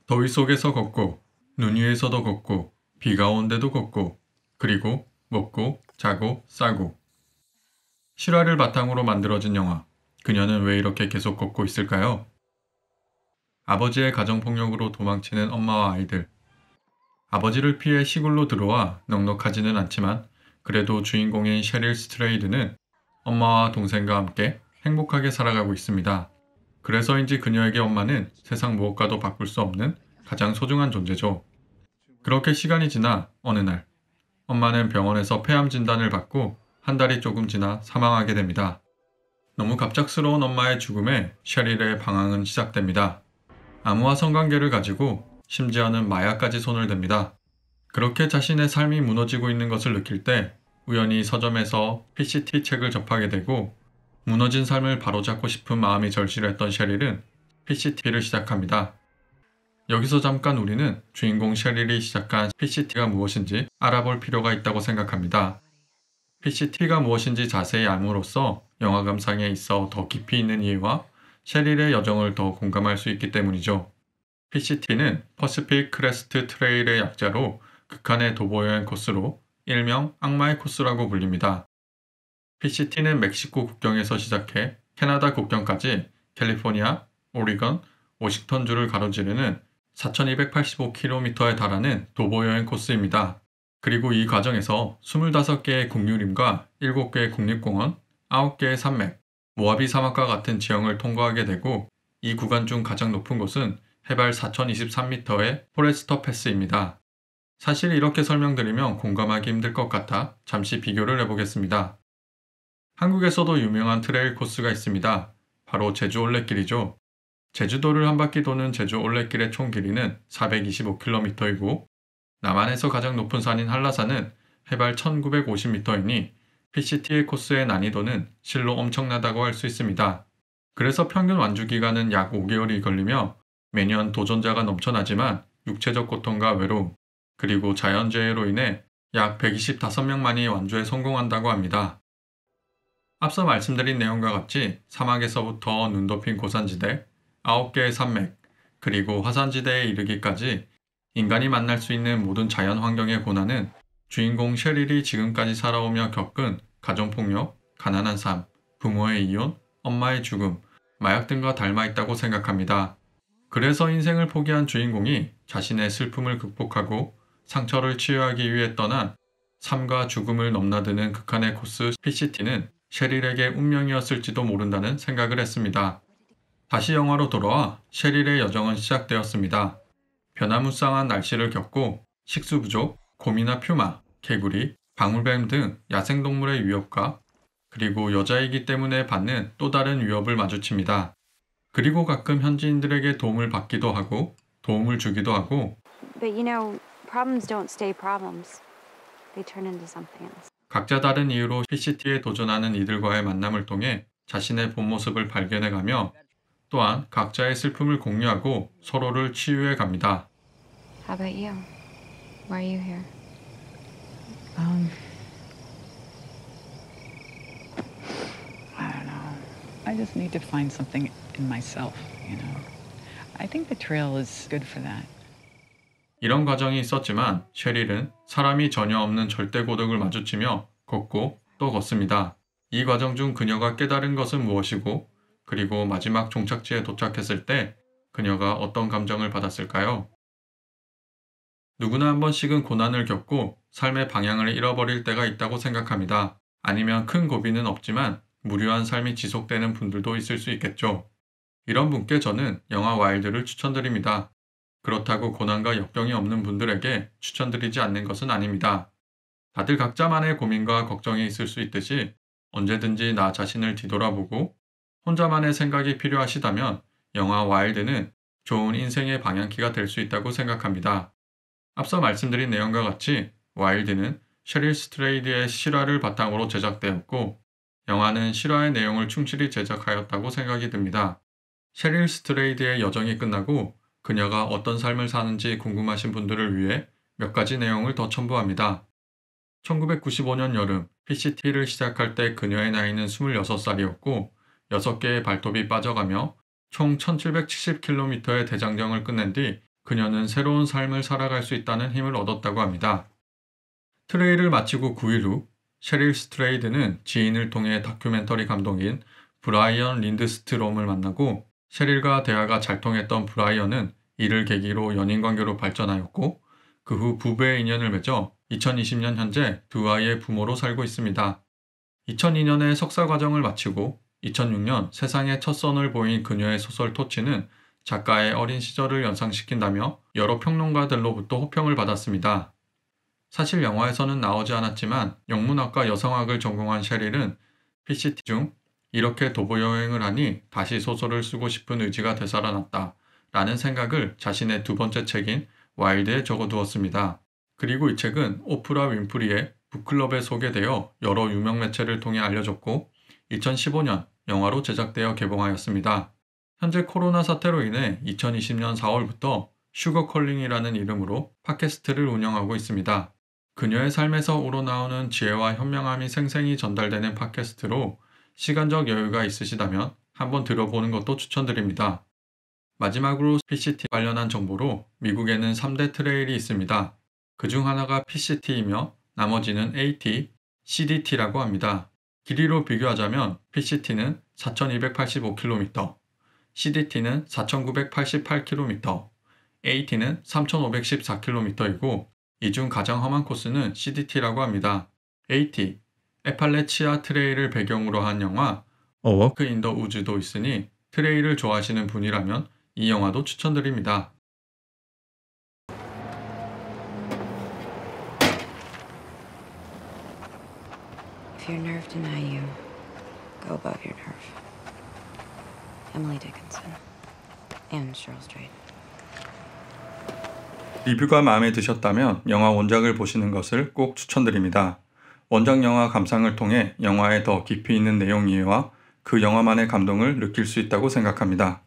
더위 속에서 걷고, 눈 위에서도 걷고, 비가 오는데도 걷고, 그리고 먹고, 자고, 싸고. 실화를 바탕으로 만들어진 영화. 그녀는 왜 이렇게 계속 걷고 있을까요? 아버지의 가정폭력으로 도망치는 엄마와 아이들. 아버지를 피해 시골로 들어와 넉넉하지는 않지만 그래도 주인공인 셰릴 스트레이드는 엄마와 동생과 함께 행복하게 살아가고 있습니다. 그래서인지 그녀에게 엄마는 세상 무엇과도 바꿀 수 없는 가장 소중한 존재죠. 그렇게 시간이 지나 어느 날 엄마는 병원에서 폐암 진단을 받고 한 달이 조금 지나 사망하게 됩니다. 너무 갑작스러운 엄마의 죽음에 셰릴의 방황은 시작됩니다. 암과 성관계를 가지고 심지어는 마약까지 손을 댑니다. 그렇게 자신의 삶이 무너지고 있는 것을 느낄 때 우연히 서점에서 PCT 책을 접하게 되고 무너진 삶을 바로잡고 싶은 마음이 절실했던 셰릴은 PCT를 시작합니다. 여기서 잠깐 우리는 주인공 셰릴이 시작한 PCT가 무엇인지 알아볼 필요가 있다고 생각합니다. PCT가 무엇인지 자세히 알므로써 영화 감상에 있어 더 깊이 있는 이해와 셰릴의 여정을 더 공감할 수 있기 때문이죠. PCT는 퍼시픽 크레스트 트레일의 약자로 극한의 도보여행 코스로 일명 악마의 코스라고 불립니다. PCT는 멕시코 국경에서 시작해 캐나다 국경까지 캘리포니아, 오리건, 워싱턴주를 가로지르는 4,285km에 달하는 도보여행 코스입니다. 그리고 이 과정에서 25개의 국유림과 7개의 국립공원, 9개의 산맥, 모하비 사막과 같은 지형을 통과하게 되고 이 구간 중 가장 높은 곳은 해발 4,023m의 포레스터 패스입니다. 사실 이렇게 설명드리면 공감하기 힘들 것 같아 잠시 비교를 해보겠습니다. 한국에서도 유명한 트레일 코스가 있습니다. 바로 제주 올레길이죠. 제주도를 한 바퀴 도는 제주 올레길의 총 길이는 425km이고 남한에서 가장 높은 산인 한라산은 해발 1950m이니 PCT의 코스의 난이도는 실로 엄청나다고 할 수 있습니다. 그래서 평균 완주 기간은 약 5개월이 걸리며 매년 도전자가 넘쳐나지만 육체적 고통과 외로움, 그리고 자연재해로 인해 약 125명만이 완주에 성공한다고 합니다. 앞서 말씀드린 내용과 같이 사막에서부터 눈 덮인 고산지대, 9개의 산맥, 그리고 화산지대에 이르기까지 인간이 만날 수 있는 모든 자연 환경의 고난은 주인공 셰릴이 지금까지 살아오며 겪은 가정폭력, 가난한 삶, 부모의 이혼, 엄마의 죽음, 마약 등과 닮아 있다고 생각합니다. 그래서 인생을 포기한 주인공이 자신의 슬픔을 극복하고 상처를 치유하기 위해 떠난 삶과 죽음을 넘나드는 극한의 코스 PCT는 셰릴에게 운명이었을지도 모른다는 생각을 했습니다. 다시 영화로 돌아와 셰릴의 여정은 시작되었습니다. 변화무쌍한 날씨를 겪고 식수 부족, 곰이나 퓨마, 개구리, 방울뱀 등 야생동물의 위협과 그리고 여자이기 때문에 받는 또 다른 위협을 마주칩니다. 그리고 가끔 현지인들에게 도움을 받기도 하고 도움을 주기도 하고 But you know, problems don't stay problems. They turn into something else. 각자 다른 이유로 PCT에 도전하는 이들과의 만남을 통해 자신의 본 모습을 발견해가며 또한 각자의 슬픔을 공유하고 서로를 치유해 갑니다. How about you? Why are you here? I don't know. I just need to find something in myself, you know. I think the trail is good for that. 이런 과정이 있었지만 셰릴은 사람이 전혀 없는 절대 고독을 마주치며 걷고 또 걷습니다. 이 과정 중 그녀가 깨달은 것은 무엇이고 그리고 마지막 종착지에 도착했을 때 그녀가 어떤 감정을 받았을까요? 누구나 한 번씩은 고난을 겪고 삶의 방향을 잃어버릴 때가 있다고 생각합니다. 아니면 큰 고비는 없지만 무료한 삶이 지속되는 분들도 있을 수 있겠죠. 이런 분께 저는 영화 와일드를 추천드립니다. 그렇다고 고난과 역경이 없는 분들에게 추천드리지 않는 것은 아닙니다. 다들 각자만의 고민과 걱정이 있을 수 있듯이 언제든지 나 자신을 뒤돌아보고 혼자만의 생각이 필요하시다면 영화 와일드는 좋은 인생의 방향키가 될 수 있다고 생각합니다. 앞서 말씀드린 내용과 같이 와일드는 셰릴 스트레이드의 실화를 바탕으로 제작되었고 영화는 실화의 내용을 충실히 제작하였다고 생각이 듭니다. 셰릴 스트레이드의 여정이 끝나고 그녀가 어떤 삶을 사는지 궁금하신 분들을 위해 몇 가지 내용을 더 첨부합니다. 1995년 여름 PCT를 시작할 때 그녀의 나이는 26살이었고 6개의 발톱이 빠져가며 총 1770km의 대장정을 끝낸 뒤 그녀는 새로운 삶을 살아갈 수 있다는 힘을 얻었다고 합니다. 트레일을 마치고 9일 후 셰릴 스트레이드는 지인을 통해 다큐멘터리 감독인 브라이언 린드스트롬을 만나고 셰릴과 대화가 잘 통했던 브라이언은 이를 계기로 연인관계로 발전하였고 그 후 부부의 인연을 맺어 2020년 현재 두 아이의 부모로 살고 있습니다. 2002년에 석사 과정을 마치고 2006년 세상에 첫 선을 보인 그녀의 소설 토치는 작가의 어린 시절을 연상시킨다며 여러 평론가들로부터 호평을 받았습니다. 사실 영화에서는 나오지 않았지만 영문학과 여성학을 전공한 셰릴은 PCT 중 이렇게 도보 여행을 하니 다시 소설을 쓰고 싶은 의지가 되살아났다 라는 생각을 자신의 두 번째 책인 와일드에 적어두었습니다. 그리고 이 책은 오프라 윈프리의 북클럽에 소개되어 여러 유명 매체를 통해 알려졌고 2015년 영화로 제작되어 개봉하였습니다. 현재 코로나 사태로 인해 2020년 4월부터 슈거컬링이라는 이름으로 팟캐스트를 운영하고 있습니다. 그녀의 삶에서 우러나오는 지혜와 현명함이 생생히 전달되는 팟캐스트로 시간적 여유가 있으시다면 한번 들어보는 것도 추천드립니다. 마지막으로 PCT 관련한 정보로 미국에는 3대 트레일이 있습니다. 그중 하나가 PCT이며 나머지는 AT, CDT라고 합니다. 길이로 비교하자면 PCT는 4,285km, CDT는 4,988km, AT는 3,514km이고 이 중 가장 험한 코스는 CDT라고 합니다. AT, 에팔레치아 트레일을 배경으로 한 영화 어워크 인 더 우즈도 있으니 트레일을 좋아하시는 분이라면 이 영화도 추천드립니다. If your nerve deny you, go above your nerve. Emily Dickinson and Cheryl Strayed. 리뷰가 마음에 드셨다면 영화 원작을 보시는 것을 꼭 추천드립니다. 원작 영화 감상을 통해 영화의 더 깊이 있는 내용 이해와 그 영화만의 감동을 느낄 수 있다고 생각합니다.